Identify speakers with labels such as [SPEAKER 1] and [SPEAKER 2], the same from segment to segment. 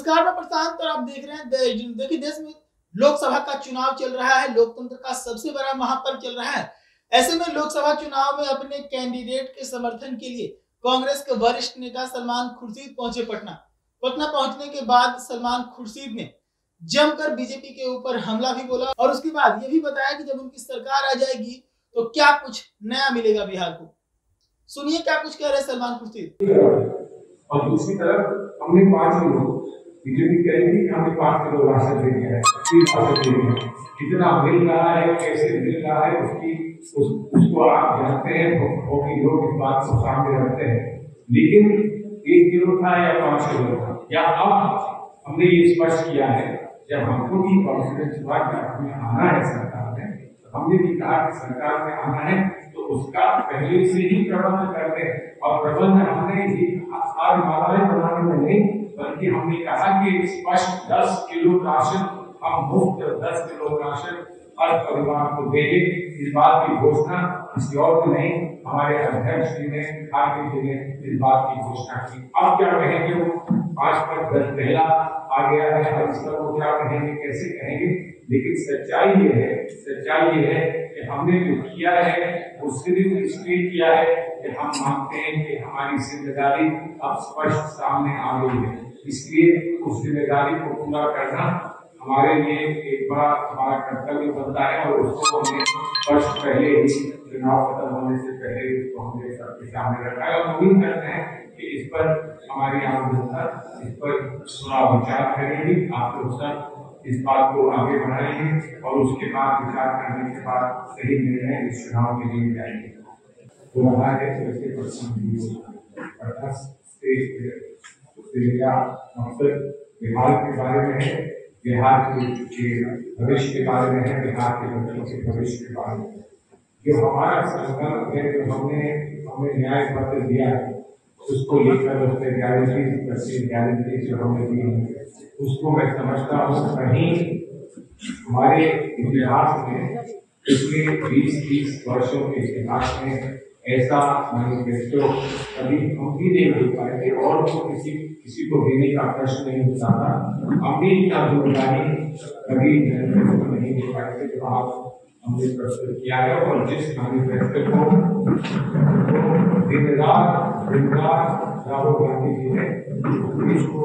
[SPEAKER 1] नमस्कार, मैं प्रशांत और आप देख रहे हैं देखिए देश में लोकसभा का चुनाव चल रहा है। लोकतंत्र का सबसे बड़ा महापर्व चल रहा है। ऐसे में लोकसभा चुनाव में अपने कैंडिडेट के समर्थन के लिए कांग्रेस के वरिष्ठ नेता सलमान खुर्शीद पहुंचे पटना। पहुंचने के बाद सलमान खुर्शीद ने जमकर बीजेपी के ऊपर हमला भी बोला और उसके बाद ये भी बताया कि जब उनकी सरकार आ जाएगी तो क्या कुछ नया मिलेगा बिहार को। सुनिए क्या कुछ कह रहे हैं सलमान खुर्शीद।
[SPEAKER 2] और दूसरी तरफ हमने 5 किलो बीजेपी कहेगी कि हमें 5 किलो राशन दे दिया है, 3 राशन दे दिया है। कितना मिल रहा है, कैसे मिल रहा है, उसको आप जानते हैं। लोग इस बात को सामने रखते हैं, लेकिन 1 किलो था या 5 किलो था, या अब हमने ये स्पष्ट किया है। जब हमको भी कॉन्फिडेंस हुआ कि हमें आना है सरकार में, तो हमने भी कहा कि सरकार में आना है तो उसका पहले से ही प्रबंध करते हैं। और प्रबंध हमने आज मालाएं बनाने में नहीं, बल्कि हमने कहा कि स्पष्ट 10 किलो राशन हम मुफ्त 10 किलो राशन हर परिवार को देंगे। इस बात की घोषणा किसी और की नहीं, हमारे अध्यक्ष जी ने, खार्गे जी ने इस बात की घोषणा की। अब क्या कहेंगे वो 5 पर 10 पहला आ गया है, अब इस पर वो क्या कहेंगे, कैसे कहेंगे। लेकिन सच्चाई ये है कि हमने जो किया है वो सिर्फ इसलिए किया है कि हम मानते हैं कि हमारी जिम्मेदारी अब स्पष्ट सामने आ गई है। इसलिए उस जिम्मेदारी को पूरा करना हमारे लिए एक बड़ा हमारा कर्तव्य बनता है और उसको हमने स्पष्ट पहले ही चुनाव खत्म होने से पहले उसको हमने सबके सामने रखा है। और उम्मीद करते हैं कि इस पर हमारी आम जनता इस पर थोड़ा विचार करेगी। आप लोग सब इस बात को आगे बढ़ाएंगे और उसके बाद विचार करने के बाद सही निर्णय इस चुनाव के लिए जाएंगे। तो रहा है वैसे मकसद बिहार के बारे में है, बिहार के भविष्य के बारे में है, बिहार के बच्चों के भविष्य के बारे में। जो हमारा संकल्प है, जो हमें न्याय पत्र दिया है, उसको लेकर उसमें गारंटी जो हमने दी है, उसको मैं समझता हूँ कहीं हमारे इतिहास में पिछले 20-30 वर्षों के इतिहास में ऐसा मैनिफेस्टो कभी हम भी नहीं दे पाए थे और तो किसी को देने का प्रश्न नहीं होता था। हम भी इतना जिम्मेदारी कभी नहीं दे पाए थे जो आप हमने प्रस्तुत किया है। और जिस मैनिफेस्टो को दिन रात राहुल गांधी जी ने देश को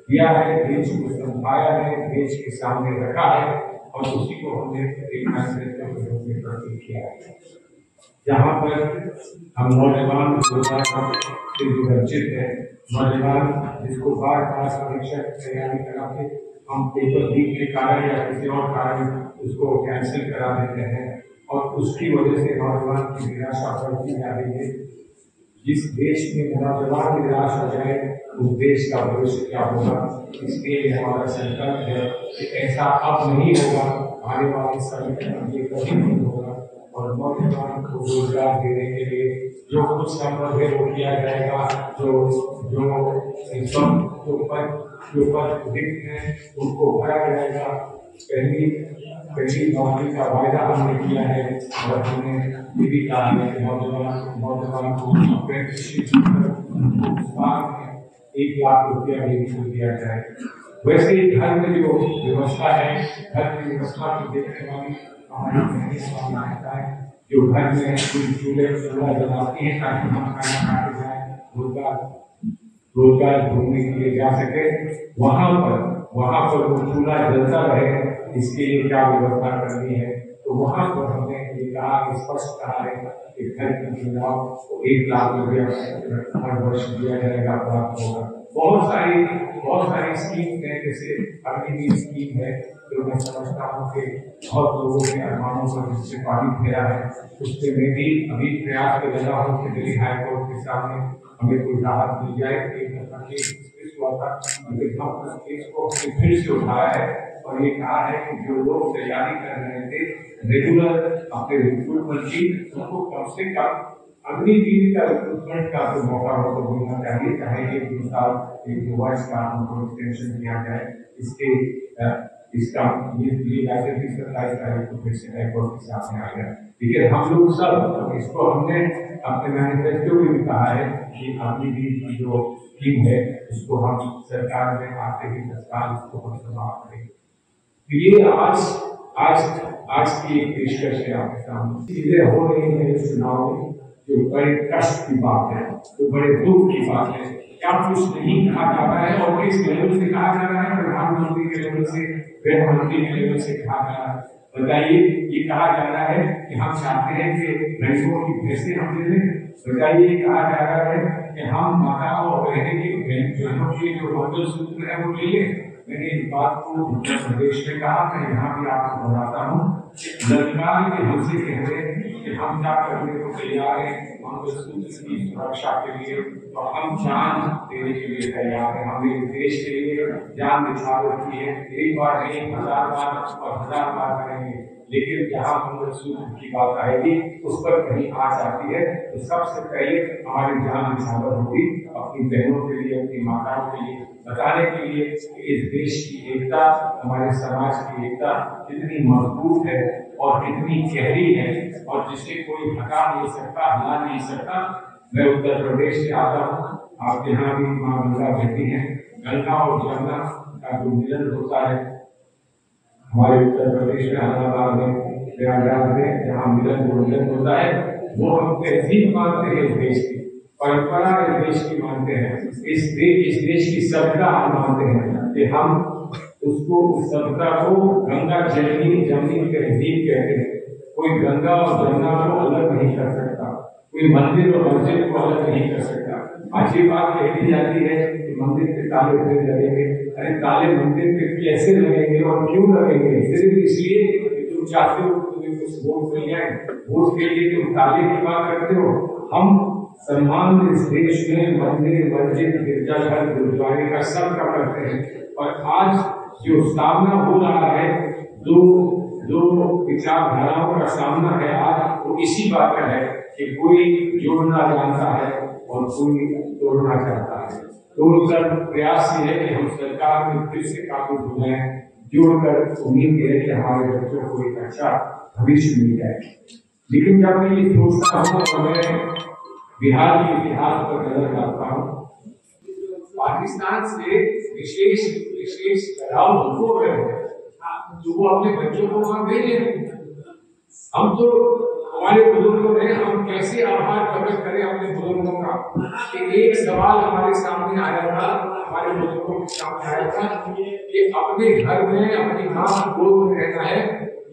[SPEAKER 2] दिया है, देश को समझाया है, देश के सामने रखा है और उसी को हमने एक मैनिफेस्टो के रूप में प्रस्तुत किया है। जहाँ पर हम नौजवान से जो वंचित है, नौजवान जिसको बार-बार परीक्षा की तैयारी कराते, हम पेपर लीक के कारण या किसी और कारण उसको कैंसिल करा देते हैं और उसकी वजह से नौजवान की निराशा बढ़ती जा रही है। जिस देश में नौजवान निराश हो जाए उस देश का भविष्य क्या होगा। इसलिए हमारा संकल्प है कि ऐसा अब नहीं होगा, आने वाले समय में ये कभी नहीं होगा और नौजवान को रोजगार देने के लिए जो कुछ संभव है वो किया जाएगा। जो पद रिक्त हैं उनको भरा जाएगा। पहली नौकरी का वायदा हमने किया है और हमने ये भी कहा है कि नौजवान को अप्रेंटिसशिप 1 लाख रुपया भी दिया जाए। वैसे ही घर में जो व्यवस्था है, घर की व्यवस्था को देखने वाली हमारी मान्यता है, जो घर में चूल्हा जलाती है ताकि हम खाना खाते जाए, रोजगार ढूंढने के लिए जा सके, वहां पर वो चूल्हा जलता रहे, इसके लिए क्या व्यवस्था करनी है। तो वहां पर हमने ये कहा, स्पष्ट कहा है कि घर की महिलाओं को 1 लाख रुपया हर वर्ष दिया जाएगा, प्राप्त होगा। बहुत सारी स्कीम है, जैसे अग्निवीर स्कीम है जो मैं समझता हूँ कि बहुत लोगों के अरमानों पर जिससे पानी फेरा है, उससे मैं भी अभी प्रयास कर रहा हूँ कि दिल्ली हाईकोर्ट के सामने हमें कोई राहत मिल जाए। केस हुआ था, लेकिन हम उस केस को फिर से उठाया है और ये कहा है कि जो लोग तैयारी कर रहे थे रेगुलर अपने रिक्रूटमेंट की, उनको कम से कम अग्निवीर का रिक्रूटमेंट का तो मौका उनको मिलना चाहिए, चाहे 1-2 साल 1-2 वर्ष का उनको एक्सटेंशन दिया जाए। इसका ये जाकर 27 तारीख को फिर से हाईकोर्ट के सामने आ गया। लेकिन हम लोग सब इसको हमने अपने मैनिफेस्टो में भी कहा है कि अगली भी जो स्कीम है उसको हम सरकार में आते ही तत्काल उसको हम समाप्त करेंगे। तो ये आज की एक पेशकश है आपके सामने। चीजें हो रही है इस चुनाव में जो बड़े कष्ट की बात है, जो बड़े दुख की बात है। क्या कुछ नहीं कहा जा रहा है और किस लेवल से कहा जा रहा है? प्रधानमंत्री के लेवल से, गृह मंत्री के लेवल से कहा जा रहा है। बताइए, ये कहा जा रहा है कि हम चाहते हैं कि भैंसों की भैंसें हम दे दें। बताइए, ये कहा जा रहा है कि हम माताओं और बहनों के जो मंगलसूत्र है वो ले लें। मैंने इस बात को उत्तर प्रदेश में कहा, मैं यहाँ भी आपको बताता हूँ। सरकार के हमसे कह रहे हैं कि हम क्या करने को तैयार हैं मंगलसूत्र की सुरक्षा के लिए, तो हम जान देने के लिए तैयार हैं। हमने देश के लिए जान निछावर की है, एक बार नहीं 1000 बार और 1000 बार करेंगे। लेकिन जहाँ मंगलसूत्र की बात आएगी उस पर कहीं आँच आती है तो सबसे पहले हमारी जान निछावर होगी अपनी बहनों के लिए, अपनी माताओं के लिए, बताने के लिए कि इस देश की एकता, हमारे समाज की एकता कितनी मजबूत है और कितनी गहरी है और जिसे कोई हटा नहीं सकता, हिला नहीं सकता। मैं उत्तर प्रदेश से आता हूँ, आप यहाँ भी माँ गंगा बहती हैं। गंगा और जमुना का जो मिलन होता है हमारे उत्तर प्रदेश में, इलाहाबाद में, प्रयागराज में, जहाँ मिलन होता है, वो हम तहजीब मानते हैं, इस देश की परंपरा इस देश की मानते हैं, इस देश की सभ्यता हम मानते हैं कि हम उसको, उस सभ्यता को गंगा जमनी तहजीब कहते हैं। कोई गंगा और जमुना को अलग नहीं कर सकता, कोई मंदिर और मस्जिद को अलग नहीं कर सकता। आज ये बात कही जाती है कि मंदिर पे ताले फिर लगेंगे। अरे ताले मंदिर पे कैसे लगेंगे और क्यों लगेंगे? सिर्फ इसलिए कि तुम चाहते हो तुम्हें कुछ वोट मिल जाए, वोट के लिए तुम ताले की बात करते हो। हम सम्मान इस देश में मंदिर, मस्जिद, गिरजाघर, गुरुद्वारे का सबका करते हैं। और आज जो सामना हो रहा है, दो विचारधाराओं का सामना है आज, वो इसी बात का है कि कोई जोड़ना जानता है और कोई तोड़ना चाहता है। तो उनका प्रयास ये है कि हम सरकार में फिर से काबिज हो जाए, जोड़कर उम्मीद है कि हमारे बच्चों को एक अच्छा भविष्य मिल जाए। लेकिन जब मैं ये सोचता हूँ और मैं बिहार के इतिहास पर नजर डालता हूँ, पाकिस्तान से विशेष लगाव हो गए जो वो अपने बच्चों को वहां भेजे। हम तो हमारे बुजुर्गों ने, हम कैसे आभार प्रकट करें अपने बुजुर्गों का कि एक सवाल हमारे सामने आया था, हमारे बुजुर्गों के सामने आया था कि अपने घर में अपनी मां गोद में रहना है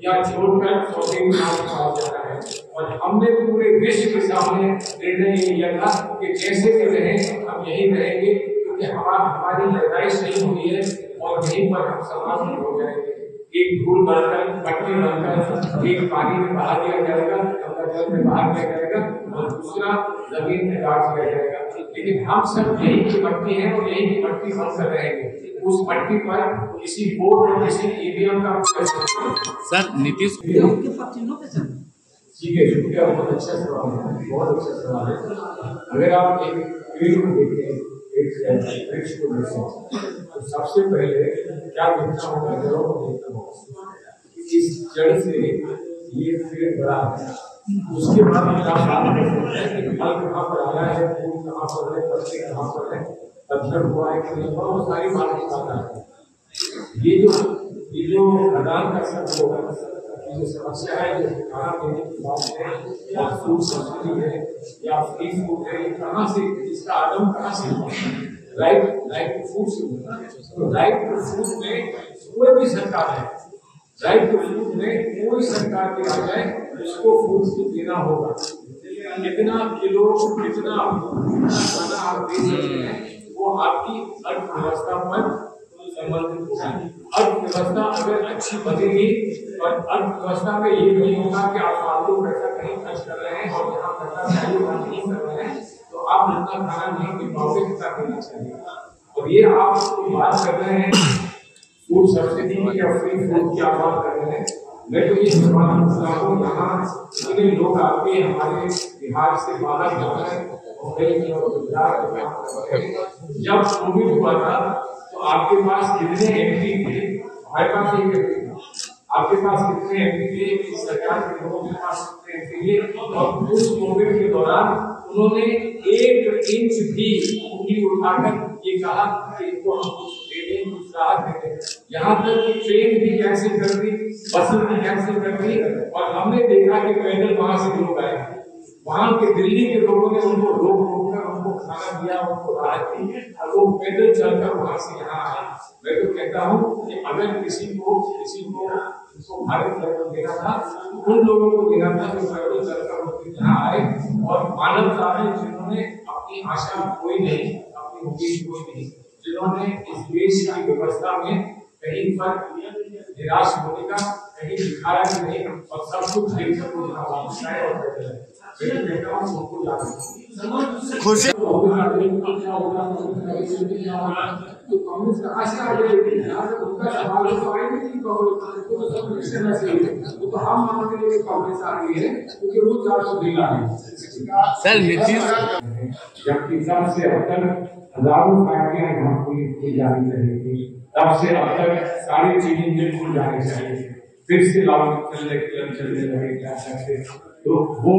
[SPEAKER 2] या छोड़कर सौतेली मां के पास जाना है। और हमने पूरे विश्व के सामने निर्णय लिया था कि जैसे भी रहें हम यही रहेंगे, क्योंकि हमारी पैदाइश नहीं हुई है और यहीं पर हम समाप्त हो जाएंगे। एक धूल बनकर, पट्टी बनकर एक पानी में बहा दिया जाएगा, गंगा जल में बहा दिया जाएगा और दूसरा जमीन में गाड़ दिया जाएगा। लेकिन हम सब यही की पट्टी है और यही की पट्टी बनकर रहेंगे। उस पट्टी पर किसी वोट और किसी ईवीएम का
[SPEAKER 3] सर नीतीश
[SPEAKER 2] ठीक है, शुक्रिया, बहुत अच्छा सवाल है, बहुत अच्छा सवाल है। अगर आप एक पेड़ को देखें, एक वृक्ष को देखें, तो सबसे पहले क्या देखना होगा? जड़ों को देखना होगा। इस जड़ से ये पेड़ बड़ा है, उसके बाद आप बात कर सकते हैं कि फल कहाँ पर आया है, फूल कहाँ पर है, पत्ते कहाँ पर है, पत्थर हुआ है कि नहीं हुआ, वो सारी बातें बताता है। ये जो खदान का सब होगा, जो समस्या है, जो खाना देने की बात है, या फूड सब्सिडी है या फ्री फूड है, ये कहाँ से, इसका आगम कहाँ से हुआ? राइट टू फूड से हुआ। तो राइट टू फूड में कोई भी सरकार है, राइट टू फूड में कोई सरकार भी आ जाए उसको फूड देना होगा। कितना किलो, कितना खाना आप दे सकते हैं, वो आपकी अर्थव्यवस्था पर संबंधित होगा। अर्थव्यवस्था अगर अच्छी बनेगी और अर्थव्यवस्था में ये नहीं होगा कि आप फालतू पैसा कहीं खर्च कर रहे हैं और जहाँ पैसा चाहिए वहाँ नहीं कर रहे हैं, तो आप जितना खाना नहीं दे पाओगे जितना देना चाहिए। और ये आप बात कर रहे हैं फूड सब्सिडी या फ्री फूड की आप बात कर रहे हैं। मैं तो ये सवाल पूछता हूँ, यहाँ इतने लोग आपके हमारे बिहार से बाहर जा रहे हैं, जब कोविड हुआ था तो आपके पास कितने एमपी थे? हमारे पास एक आपके पास कितने एमपी थे, इस सरकार के लोगों के पास कितने एमपी थे, और उस कोविड के दौरान उन्होंने 1 इंच भी उंगली उठाकर ये कहा कि इनको हम कुछ दे दें, कुछ राहत दे दें। यहाँ तक कि ट्रेन भी कैंसिल कर दी, बसें भी कैंसिल कर दी, और हमने देखा कि पैदल वहां से लोग आए, वहां के दिल्ली के लोगों ने उनको रोक कर उनको खाना दिया, उनको राहत दी, और वो पैदल चलकर वहां से यहाँ आए। मैं तो कहता हूँ कि अगर किसी को भारत रत्न देना था, उन लोगों को देना था जो पैदल चलकर यहाँ आए और मानवता में जिन्होंने अपनी आशा कोई नहीं, अपनी उम्मीद कोई नहीं, जिन्होंने इस देश की व्यवस्था में कहीं पर निराश होने का कहीं दिखाया कि नहीं, और सब कुछ देखकर को वापस आए और बैठे रहे।
[SPEAKER 3] खुशी
[SPEAKER 2] तो कांग्रेस कहाँ से आ गई? उनका सवाल तो आए नहीं, तो हम मानते हैं कि कांग्रेस आ गई है क्योंकि वो 400 ला है।
[SPEAKER 3] सर नीतीश
[SPEAKER 2] जबकि तब से अब तक हजारों फैक्ट्रियां यहाँ खुल जानी चाहिए थी, तब से अब तक सारी चीजें खुल जानी चाहिए, फिर से लागू चलने लगे क्या सकते, तो वो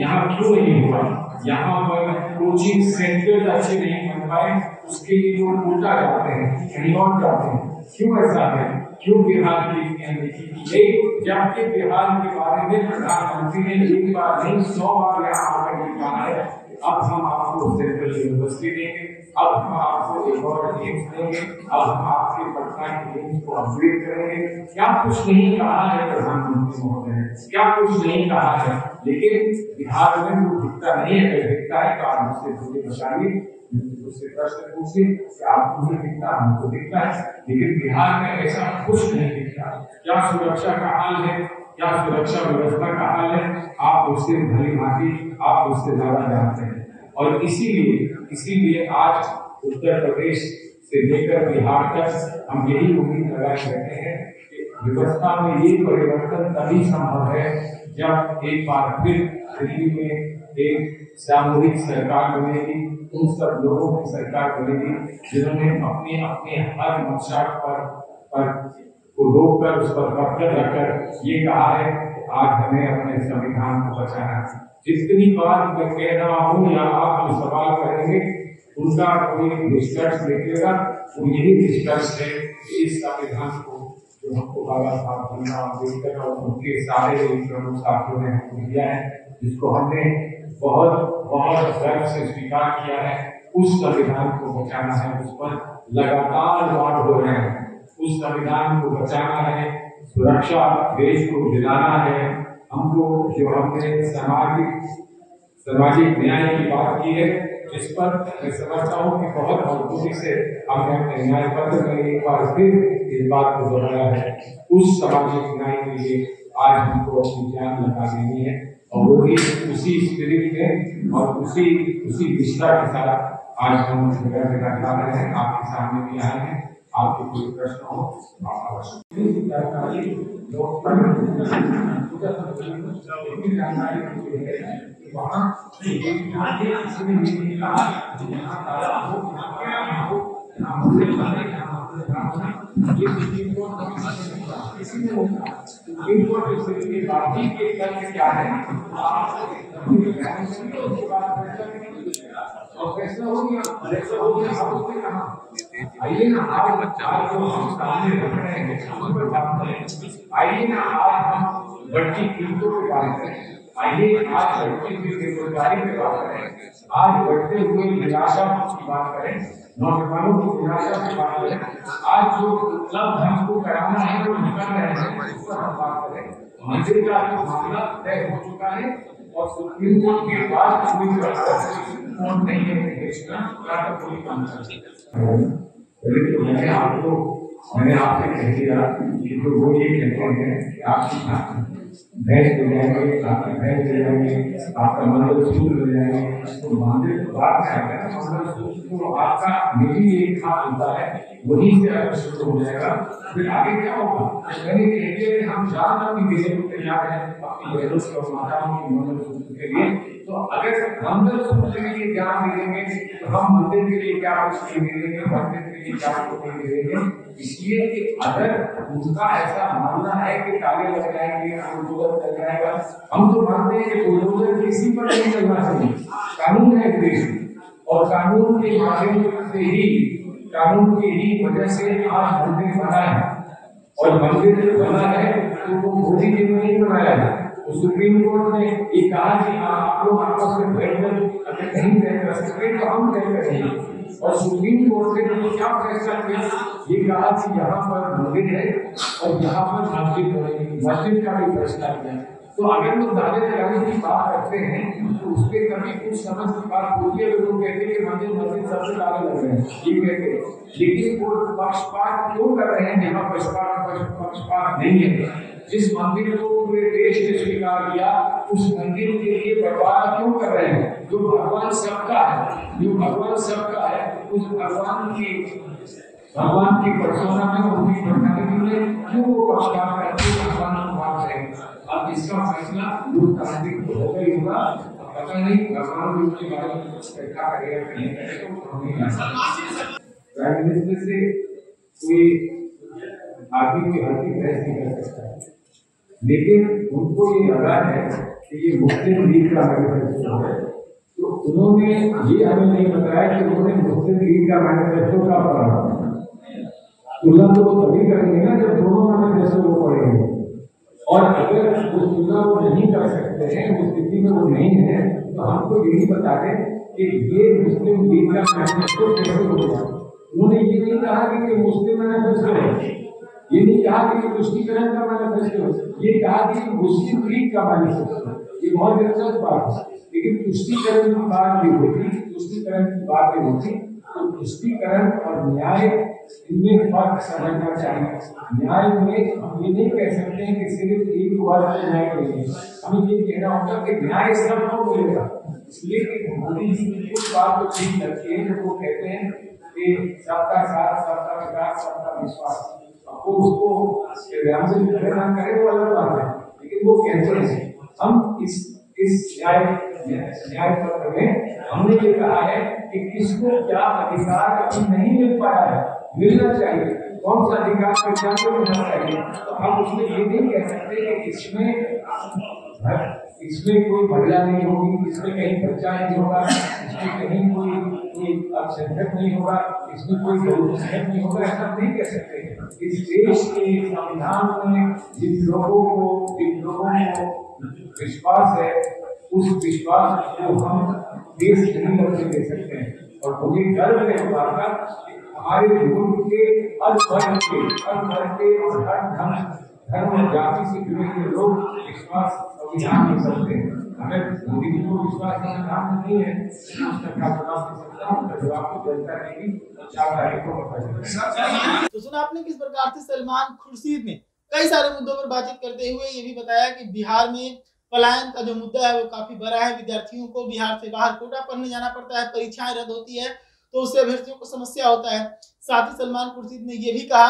[SPEAKER 2] यहाँ क्यों नहीं हुआ? यहाँ पर कोचिंग सेंटर अच्छे नहीं बन पाए, उसके लिए लोग उल्टा जाते हैं, कहीं और जाते हैं। क्यों ऐसा है? क्यों बिहार की अनदेखी की गई, जबकि बिहार के बारे में प्रधानमंत्री ने एक बार नहीं 100 बार यहाँ आकर ये कहा है, अब हम आपको सेंट्रल यूनिवर्सिटी देंगे, अब हम आपको एक और एम्स देंगे, अब हम आपके पटना के एम्स को अपग्रेड करेंगे। क्या कुछ नहीं कहा है प्रधानमंत्री महोदय ने, क्या कुछ नहीं कहा है, लेकिन बिहार में वो दिखता नहीं है। अगर दिखता है तो आप मुझसे मुझे बताइए, उससे प्रश्न पूछिए कि आपको नहीं दिखता, हमको दिखता है, लेकिन बिहार में ऐसा कुछ नहीं दिखता। क्या सुरक्षा का हाल है, क्या सुरक्षा व्यवस्था का हाल है, आप उससे भली भांति आप उससे ज्यादा जानते हैं। और इसीलिए आज उत्तर प्रदेश से लेकर बिहार तक हम यही उम्मीद लगाए रहते हैं कि व्यवस्था में ये परिवर्तन तभी संभव है जब एक बार फिर दिल्ली में एक सामूहिक सरकार बनेगी, उन सब लोगों की सरकार बनेगी जिन्होंने अपने अपने हर मंशा पर को रोककर उस पर पत्थर रखकर ये कहा है कि आज हमें अपने संविधान को बचाना है। जितनी बार मैं कह रहा हूँ या आप जो सवाल करेंगे उनका कोई निष्कर्ष निकलेगा, वो यही निष्कर्ष है कि इस संविधान को जो हमको बाबा साहब भीमराव अम्बेडकर और उनके सारे प्रमुख साथियों ने हमको दिया है, जिसको हमने बहुत बहुत गर्व से स्वीकार किया है, उस संविधान को बचाना है। उस पर लगातार वार हो रहे हैं, उस संविधान को बचाना है, सुरक्षा देश को दिलाना है। हमको जो हमने सामाजिक न्याय की बात की है, इस पर मैं समझता हूँ कि बहुत मजबूती से हमने अपने न्याय पत्र में एक बार फिर इस बात को दोहराया है। उस सामाजिक न्याय के लिए आज हमको अपनी जान लगा देनी है, और वो भी उसी स्पिरिट में और उसी निष्ठा के साथ आज हम जगह जगह जा रहे हैं, आपके सामने भी आए हैं। आपके कोई प्रश्न हो आप अवश्य जानकारी वहाँ किसी ने नहीं कहा क्या है फैसला हो गया, आइए ना आज जो हम सामने रख रहे हैं, आइए ना आज हम बढ़ती कीमतों पे बात करें, आइए आज बढ़ती हुई बेरोजगारी पे बात करें, आज बढ़ते हुए निराशा की बात करें, नौजवानों की निराशा की बात करें, आज जो उपलब्ध हमको कराना है वो निकल रहे हैं उस पर हम बात करें। मंदिर का मामला तय हो चुका है और सुप्रीम कोर्ट के बाद कोई कोर्ट नहीं है देश का कोई काम मैंने आपसे कह दिया कि तो वो ये कहते हैं कि आप भैंस ले जाएंगे, आपकी भैंस ले जाएंगे, आपका मंगलसूत्र ले जाएंगे, तो मंदिर तो बात है मंगलसूत्र तो आपका निजी एक हाथ होता है, वहीं से अगर शुरू हो जाएगा फिर आगे क्या होगा? मैंने कह दिया कि हम जान अपनी देने को तैयार हैं अपनी माताओं की मंगलसूत्र के लिए, तो अगर हम जब सूत्र के लिए क्या मिलेंगे तो हम मंदिर के लिए क्या कुछ नहीं मिलेंगे, मंदिर के लिए क्या कुछ नहीं मिलेंगे। इसलिए कि अगर उनका ऐसा मानना है कि ताले लग जाएंगे, बुलडोजर चल जाएगा, हम तो मानते हैं कि बुलडोजर किसी पर नहीं चलना चाहिए। कानून है देश में और कानून के माध्यम से ही, कानून की ही वजह से आज मंदिर बना है। और मंदिर जो बना है तो वो मोदी जी ने नहीं बनाया है। तो सुप्रीम कोर्ट ने ये कहा कि आप लोग आपस में बैठकर अगर कहीं तय कर सकते तो हम तय करेंगे। और सुप्रीम कोर्ट ने तो क्या फैसला किया, ये कहा कि यहाँ पर मंदिर है और यहाँ पर मस्जिद बनेगी, मस्जिद का भी फैसला किया। तो अगर लोग दावे लगाने की बात करते हैं तो उसके कभी कुछ समझ की बात होती है। लोग कहते हैं कि मंदिर मस्जिद सबसे ताले लग रहे हैं, ये कहते हैं, लेकिन वो पक्षपात क्यों कर रहे हैं जहाँ पक्षपात नहीं है। जिस मंदिर को पूरे देश ने स्वीकार किया उस मंदिर के लिए बर्बाद क्यों कर रहे हैं। जो भगवान सबका है, जो भगवान सबका है, उस भगवान की पर्सोना में उनकी पर्सनालिटी में क्यों वो पक्षपात करते हैं, भगवान को बात करेंगे। अब इसका फैसला लोकतांत्रिक होगा ही होगा। पता नहीं भगवान भी उसके बारे में क्या करेगा कि नहीं करेगा, वो नहीं जानता। प्राइम मिनिस्टर से कोई आदमी की हल्की बहस नहीं कर सकता है, लेकिन उनको ये लगा है कि ये मुस्लिम लीग का मैनिफेस्टो है। तो उन्होंने ये हमें नहीं बताया कि उन्होंने मुस्लिम लीग का मैनिफेस्टो का पढ़ा। तुलना तो वो तभी करेंगे ना जब दोनों मैनिफेस्टो को पढ़ेंगे। और अगर वो तुलना वो नहीं कर सकते हैं, उस स्थिति में वो नहीं है, तो हमको यही बता दें कि ये मुस्लिम लीग का मैनिफेस्टो कैसे होगा। उन्होंने ये नहीं कहा कि मुस्लिम मैनिफेस्टो है, ये नहीं कहा कि तुष्टिकरण का मैनिफेस्टो है, ये कहा कि मुस्लिम लीग का मैनिफेस्टो है। ये बहुत दिलचस्प बात है। लेकिन तुष्टिकरण की बात नहीं होती, तुष्टिकरण की बात नहीं होती। तो तुष्टिकरण और न्याय इनमें फर्क समझना चाहिए। न्याय में हम ये नहीं कह सकते हैं कि सिर्फ एक वर्ग को न्याय मिलेगा, हमें ये कहना होगा कि न्याय सबको मिलेगा। इसलिए कि मोदी जी की कुछ बात तो ठीक लगती है जब वो कहते हैं कि सबका साथ, सबका विकास, सबका विश्वास। वो उसको करे वो अलग बात है, लेकिन वो कहते हैं हम इस न्याय पत्र में हमने ये कहा है कि किसको क्या अधिकार अभी नहीं मिल पाया है, मिलना चाहिए। कौन सा अधिकार क्या मिलना चाहिए। तो हम उसमें ये नहीं कह सकते कि इसमें कोई महिला नहीं होगी, इसमें कहीं बच्चा नहीं होगा, इसमें कहीं कोई अल्पसंख्यक नहीं होगा, इसमें कोई बहुसंख्यक नहीं होगा, ऐसा नहीं कह सकते। इस देश के संविधान में जिन लोगों को विश्वास है, उस विश्वास को हम देश नहीं बदल दे सकते हैं। और मुझे गर्व है इस बात का कि हमारे मुल्क के हर वर्ग के और हर धर्म और जाति से जुड़े हुए लोग विश्वास संविधान में करते हैं। अगर मोदी जी को विश्वास संविधान में नहीं है तो उसका क्या जवाब दे सकता हूँ, तो जवाब को जनता देगी 4 तारीख को पता।
[SPEAKER 1] तो सुना आपने किस प्रकार से सलमान खुर्शीद ने कई सारे मुद्दों पर बातचीत करते हुए ये भी बताया कि बिहार में पलायन का जो मुद्दा है वो काफी बड़ा है। विद्यार्थियों को बिहार से बाहर कोटा पढ़ने जाना पड़ता है, परीक्षाएं रद्द होती है तो उससे अभ्यर्थियों को समस्या होता है। साथ ही सलमान खुर्शीद ने ये भी कहा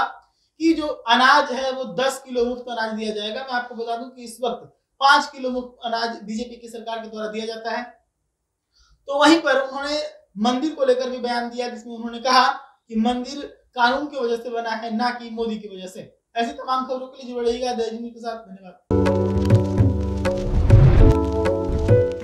[SPEAKER 1] कि जो अनाज है वो 10 किलो मुफ्त अनाज दिया जाएगा। मैं आपको बता दूं कि इस वक्त 5 किलो मुफ्त अनाज बीजेपी की सरकार के द्वारा दिया जाता है। तो वहीं पर उन्होंने मंदिर को लेकर भी बयान दिया जिसमें उन्होंने कहा कि मंदिर कानून की वजह से बना है, ना कि मोदी की वजह से। ऐसी तमाम खबरों के लिए जुड़े रहिएगा द न्यूज़ के साथ। धन्यवाद।